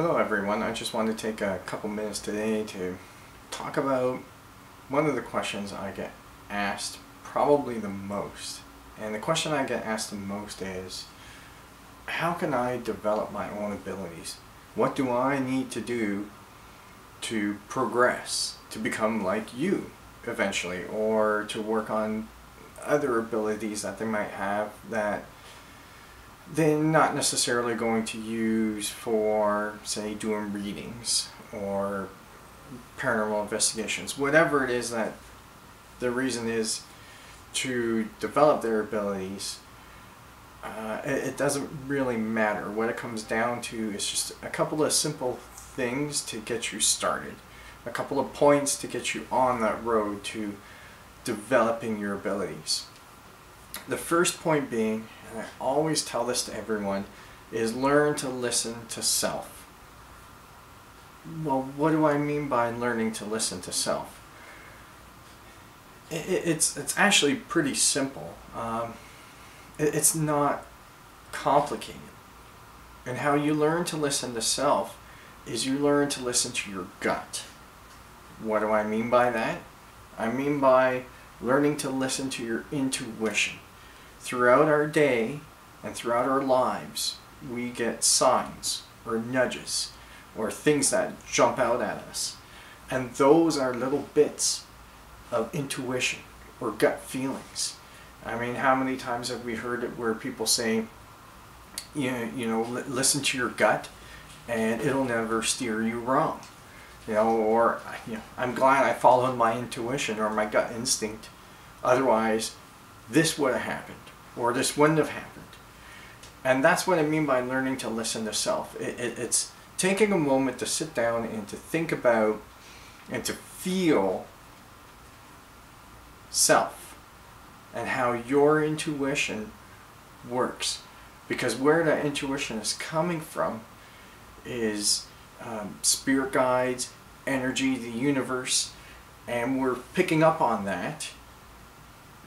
Hello everyone, I just wanted to take a couple minutes today to talk about one of the questions I get asked probably the most. And the question I get asked the most is, how can I develop my own abilities? What do I need to do to progress, to become like you eventually, or to work on other abilities that they might have that they're not necessarily going to use for, say, doing readings or paranormal investigations. Whatever it is that the reason is to develop their abilities, it doesn't really matter. What it comes down to is just a couple of simple things to get you started. A couple of points to get you on that road to developing your abilities. The first point being, and I always tell this to everyone, is learn to listen to self. Well, what do I mean by learning to listen to self? It's actually pretty simple. It's not complicated. And how you learn to listen to self is you learn to listen to your gut. What do I mean by that? I mean by learning to listen to your intuition. Throughout our day and throughout our lives, we get signs or nudges or things that jump out at us. And those are little bits of intuition or gut feelings. I mean, how many times have we heard it where people say, listen to your gut and it'll never steer you wrong. Or I'm glad I followed my intuition or my gut instinct. Otherwise, this would have happened, or this wouldn't have happened. And that's what I mean by learning to listen to self. It's taking a moment to sit down and to think about and to feel self and how your intuition works. Because where that intuition is coming from is spirit guides, energy, the universe, and we're picking up on that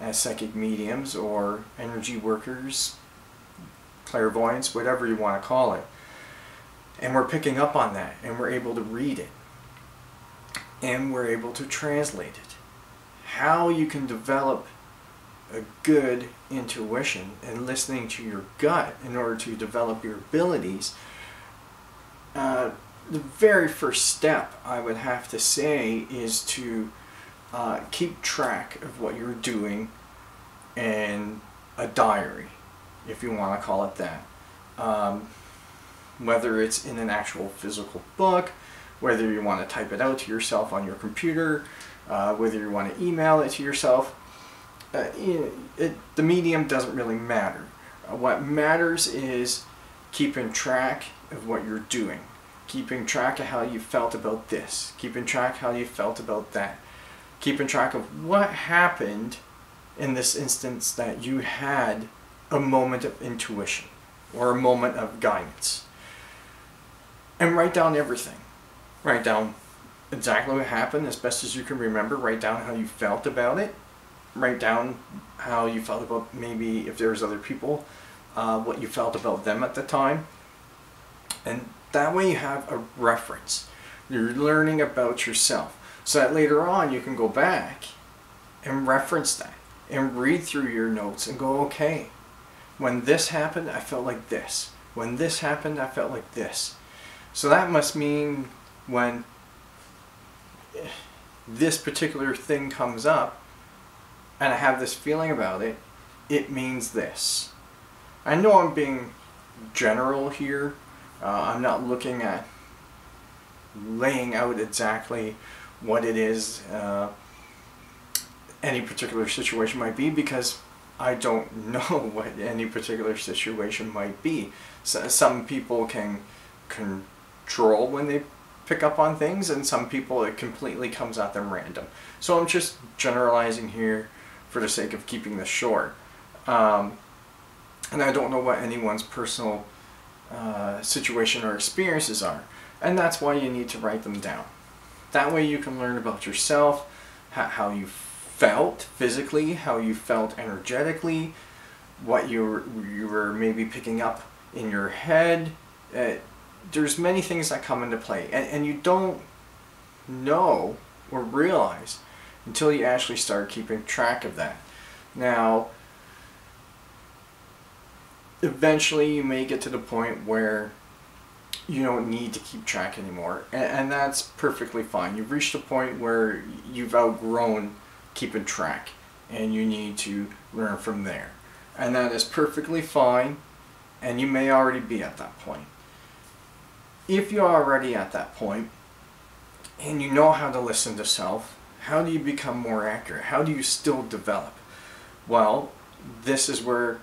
as psychic mediums or energy workers, clairvoyants, whatever you want to call it. And we're picking up on that, and we're able to read it, and we're able to translate it. How you can develop a good intuition and listening to your gut in order to develop your abilities, the very first step I would have to say is to keep track of what you're doing in a diary, if you want to call it that. Whether it's in an actual physical book, whether you want to type it out to yourself on your computer, whether you want to email it to yourself, the medium doesn't really matter. What matters is keeping track of what you're doing, keeping track of how you felt about this, keeping track how you felt about that, keeping track of what happened in this instance that you had a moment of intuition or a moment of guidance. And write down everything. Write down exactly what happened as best as you can remember. Write down how you felt about it. Write down how you felt about, maybe if there's other people, what you felt about them at the time. And that way you have a reference. You're learning about yourself. So that later on you can go back and reference that and read through your notes and go, okay, when this happened, I felt like this. When this happened, I felt like this. So that must mean when this particular thing comes up and I have this feeling about it, it means this. I know I'm being general here. I'm not looking at laying out exactly what it is any particular situation might be, because I don't know what any particular situation might be. So some people can control when they pick up on things, and some people it completely comes at them random. So I'm just generalizing here for the sake of keeping this short. And I don't know what anyone's personal situation or experiences are, and that's why you need to write them down. That way you can learn about yourself, how you felt physically, how you felt energetically, what you were maybe picking up in your head, there's many things that come into play, and you don't know or realize until you actually start keeping track of that. Now, eventually you may get to the point where you don't need to keep track anymore, and that's perfectly fine. You've reached a point where you've outgrown keeping track and you need to learn from there, and that is perfectly fine, and you may already be at that point. If you're already at that point and you know how to listen to self, how do you become more accurate? How do you still develop? Well, this is where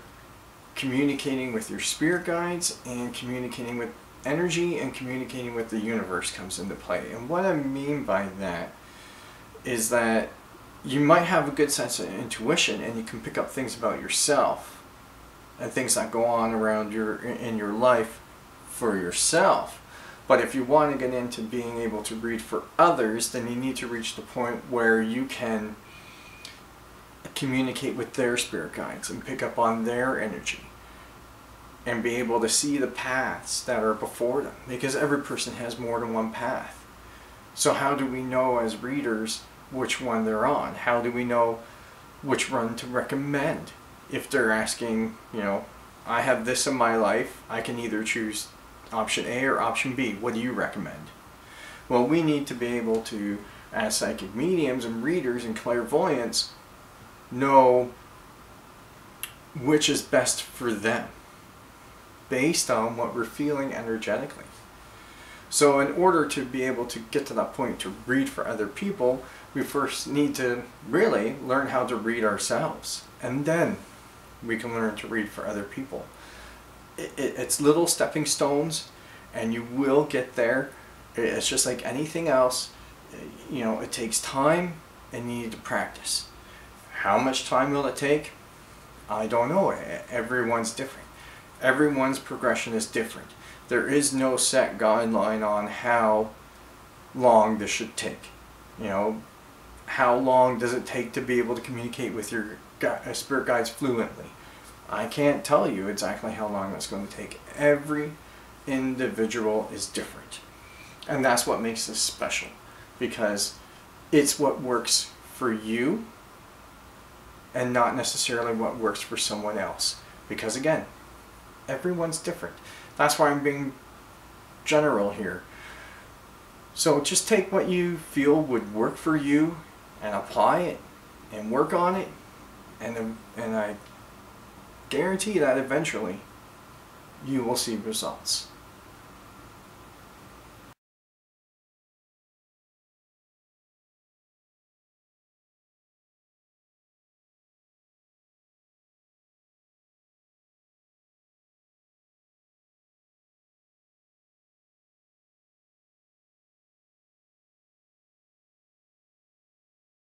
communicating with your spirit guides and communicating with energy and communicating with the universe comes into play. And what I mean by that is that you might have a good sense of intuition and you can pick up things about yourself and things that go on around in your life for yourself. But if you want to get into being able to read for others, then you need to reach the point where you can communicate with their spirit guides and pick up on their energy and be able to see the paths that are before them, because every person has more than one path. So how do we know as readers which one they're on? How do we know which one to recommend? If they're asking, I have this in my life, I can either choose option A or option B. What do you recommend? Well, we need to be able to, as psychic mediums and readers and clairvoyants, know which is best for them based on what we're feeling energetically. So in order to be able to get to that point to read for other people, we first need to really learn how to read ourselves, and then we can learn to read for other people. It's little stepping stones, and you will get there. It's just like anything else. It takes time, and you need to practice. How much time will it take? I don't know. Everyone's different. Everyone's progression is different. There is no set guideline on how long this should take. How long does it take to be able to communicate with your spirit guides fluently? I can't tell you exactly how long that's going to take. Every individual is different. And that's what makes this special, because it's what works for you and not necessarily what works for someone else. Because again, everyone's different. That's why I'm being general here. So just take what you feel would work for you and apply it and work on it, and I guarantee that eventually you will see results.